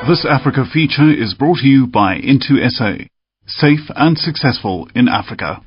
This Africa feature is brought to you by eTUBE, safe and successful in Africa.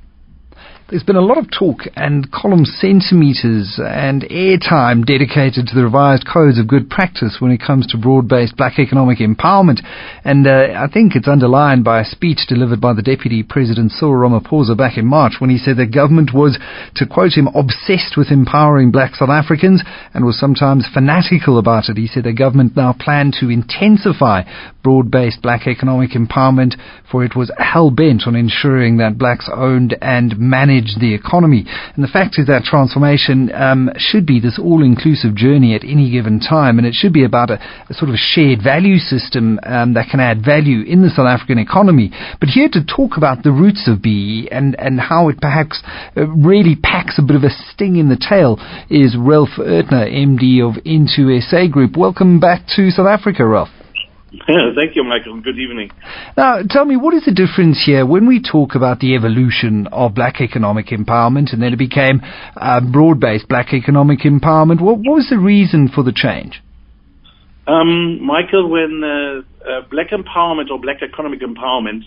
There's been a lot of talk and column centimetres and airtime dedicated to the revised codes of good practice when it comes to broad-based black economic empowerment. And I think it's underlined by a speech delivered by the Deputy President Cyril Ramaphosa back in March when he said that government was, to quote him, obsessed with empowering black South Africans and was sometimes fanatical about it. He said the government now planned to intensify broad-based black economic empowerment, for it was hell-bent on ensuring that blacks owned and managed the economy. And the fact is that transformation should be this all-inclusive journey at any given time, and it should be about a sort of shared value system that can add value in the South African economy. But here to talk about the roots of BE and how it perhaps really packs a bit of a sting in the tail is Ralph Ertner, MD of eTUBE Group. Welcome back to South Africa, Ralph. Thank you, Michael. Good evening. Now, tell me, what is the difference here when we talk about the evolution of black economic empowerment and then it became broad-based black economic empowerment? What was the reason for the change? Michael, when black empowerment or black economic empowerment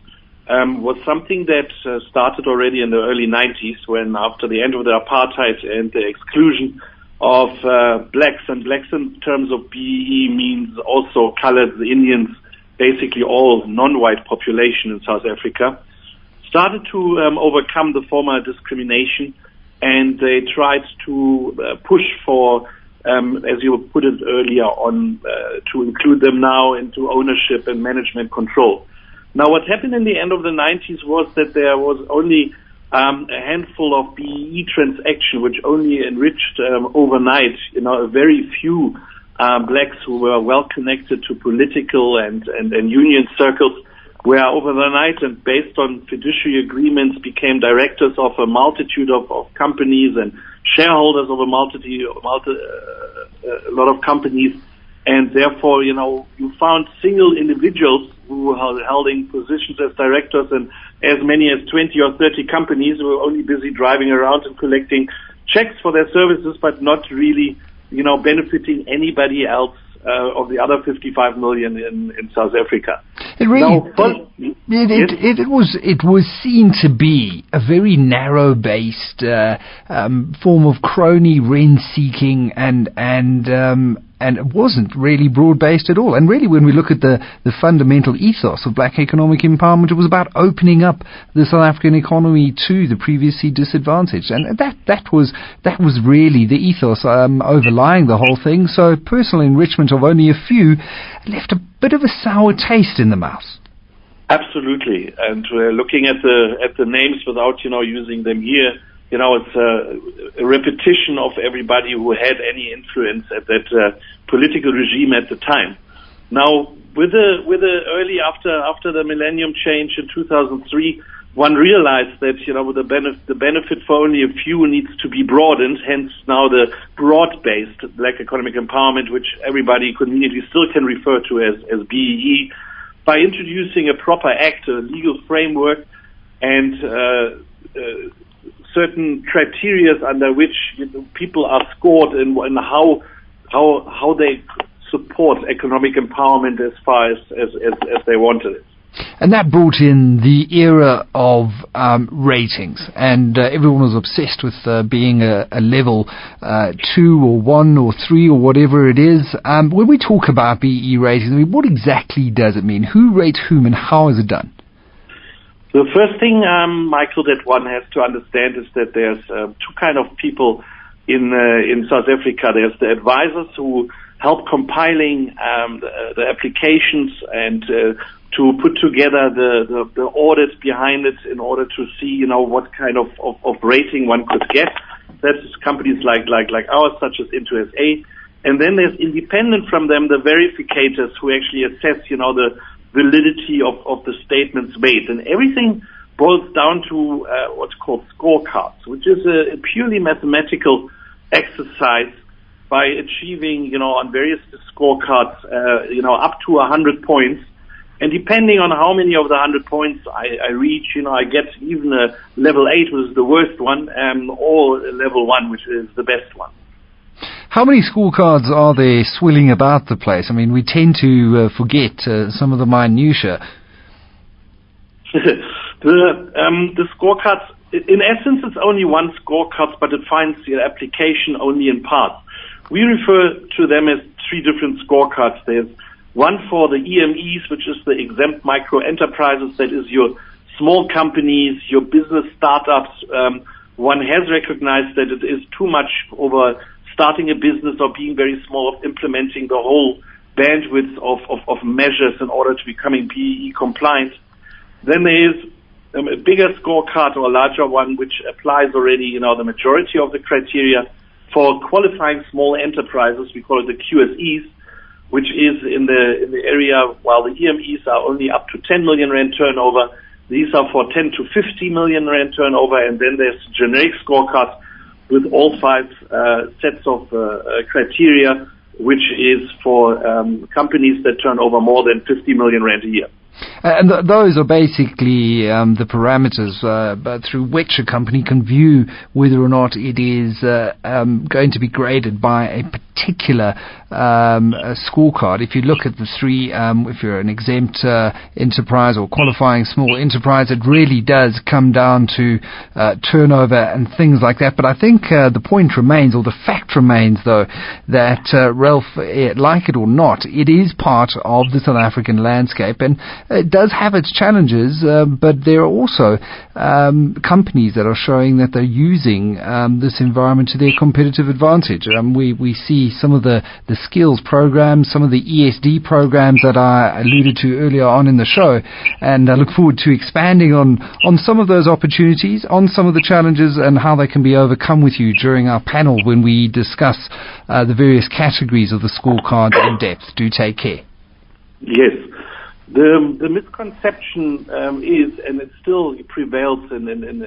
was something that started already in the early 90s when, after the end of the apartheid and the exclusion of blacks, and blacks in terms of BEE means also colored Indians, basically all non-white population in South Africa, started to overcome the former discrimination, and they tried to push for, as you put it earlier on, to include them now into ownership and management control. Now, what happened in the end of the 90s was that there was only a handful of BEE transactions which only enriched overnight, a very few blacks who were well connected to political and union circles, where over the night and based on fiduciary agreements became directors of a multitude of companies and shareholders of a lot of companies. And therefore, you found single individuals who were holding positions as directors and as many as 20 or 30 companies who were only busy driving around and collecting checks for their services, but not really, benefiting anybody else of the other 55 million in South Africa. It really, it was seen to be a very narrow-based form of crony rent-seeking and it wasn't really broad-based at all. And really, when we look at the fundamental ethos of black economic empowerment, it was about opening up the South African economy to the previously disadvantaged. And that was really the ethos overlying the whole thing. So personal enrichment of only a few left a bit of a sour taste in the mouth. Absolutely. And looking at the names without, using them here, it's a repetition of everybody who had any influence at that political regime at the time. Now, with the early after the millennium change in 2003, one realized that the benefit for only a few needs to be broadened. Hence, now the broad-based black economic empowerment, which everybody conveniently still can refer to as BEE, by introducing a proper act, a legal framework, and certain criteria under which people are scored in how they support economic empowerment as far as they wanted it. And that brought in the era of ratings, and everyone was obsessed with being a level 2 or 1 or 3 or whatever it is. When we talk about BEE ratings, what exactly does it mean? Who rates whom and how is it done? The first thing, Michael, that one has to understand is that there's two kind of people in South Africa. There's the advisors who help compiling the applications and to put together the audit behind it in order to see, what kind of rating one could get. That's companies like ours, such as eTUBE. And then there's independent from them, the verificators who actually assess, the validity of the statements made. And everything boils down to what's called scorecards, which is a purely mathematical exercise by achieving, on various scorecards, up to 100 points. And depending on how many of the 100 points I reach, I get even a level 8, which is the worst one, or a level 1, which is the best one. How many scorecards are there swilling about the place? I mean, we tend to forget some of the minutiae. The scorecards, in essence, it's only one scorecard, but it finds the application only in parts. We refer to them as three different scorecards. There's one for the EMEs, which is the exempt micro enterprises, that is your small companies, your business startups. One has recognized that it is too much over starting a business or being very small of implementing the whole bandwidth of measures in order to becoming BEE compliant. Then there is a bigger scorecard or a larger one which applies already, the majority of the criteria for qualifying small enterprises. We call it the QSEs, which is in the area, while the EMEs are only up to 10 million rand turnover. These are for 10 to 50 million rand turnover, and then there's generic scorecards with all five sets of criteria, which is for companies that turn over more than 50 million rand a year. And those are basically the parameters through which a company can view whether or not it is going to be graded by a particular scorecard. If you look at the three, if you're an exempt enterprise or qualifying small enterprise, it really does come down to turnover and things like that. But I think the point remains, or the fact remains, though, that Ralph, like it or not, it is part of the South African landscape, and it does have its challenges, but there are also companies that are showing that they're using this environment to their competitive advantage. We see some of the skills programs, some of the ESD programs that I alluded to earlier on in the show, and I look forward to expanding on some of those opportunities, on some of the challenges, and how they can be overcome with you during our panel when we discuss the various categories of the scorecard in depth. Do take care. Yes. The misconception is, and it still prevails in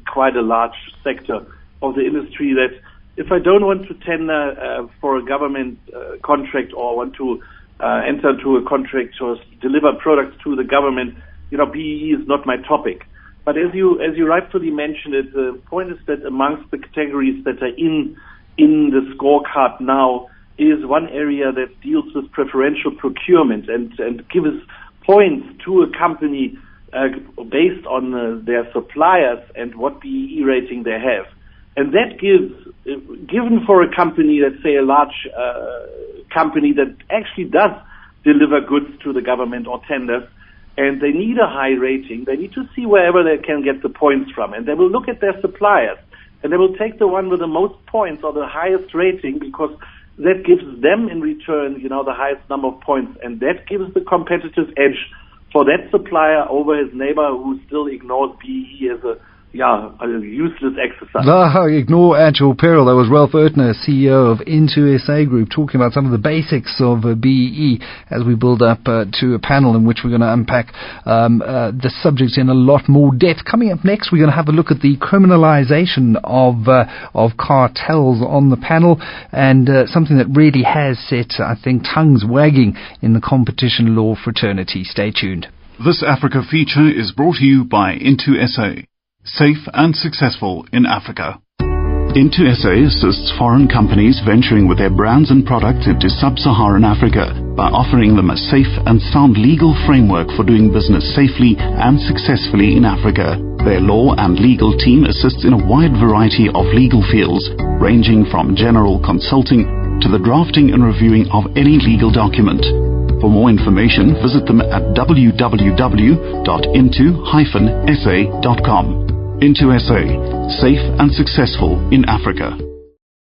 quite a large sector of the industry, that if I don't want to tender for a government contract or want to enter into a contract or deliver products to the government, BEE is not my topic. But as you rightfully mentioned it, the point is that amongst the categories that are in the scorecard now is one area that deals with preferential procurement and gives points to a company based on their suppliers and what BEE rating they have. And that given for a company, let's say a large company that actually does deliver goods to the government or tenders, and they need a high rating, they need to see wherever they can get the points from. And they will look at their suppliers, and they will take the one with the most points or the highest rating, because that gives them in return, the highest number of points, and that gives the competitive edge for that supplier over his neighbor who still ignores BEE as a useless exercise. Ignore at your peril. That was Ralph Ertner, CEO of eTUBE Group, talking about some of the basics of BEE as we build up to a panel in which we're going to unpack the subject in a lot more depth. Coming up next, we're going to have a look at the criminalization of cartels on the panel, and something that really has set, I think, tongues wagging in the competition law fraternity. Stay tuned. This Africa feature is brought to you by eTUBE. Safe and successful in Africa. eTUBE assists foreign companies venturing with their brands and products into sub-Saharan Africa by offering them a safe and sound legal framework for doing business safely and successfully in Africa. Their law and legal team assists in a wide variety of legal fields, ranging from general consulting to the drafting and reviewing of any legal document. For more information, visit them at www.into-sa.com. eTUBE, safe and successful in Africa.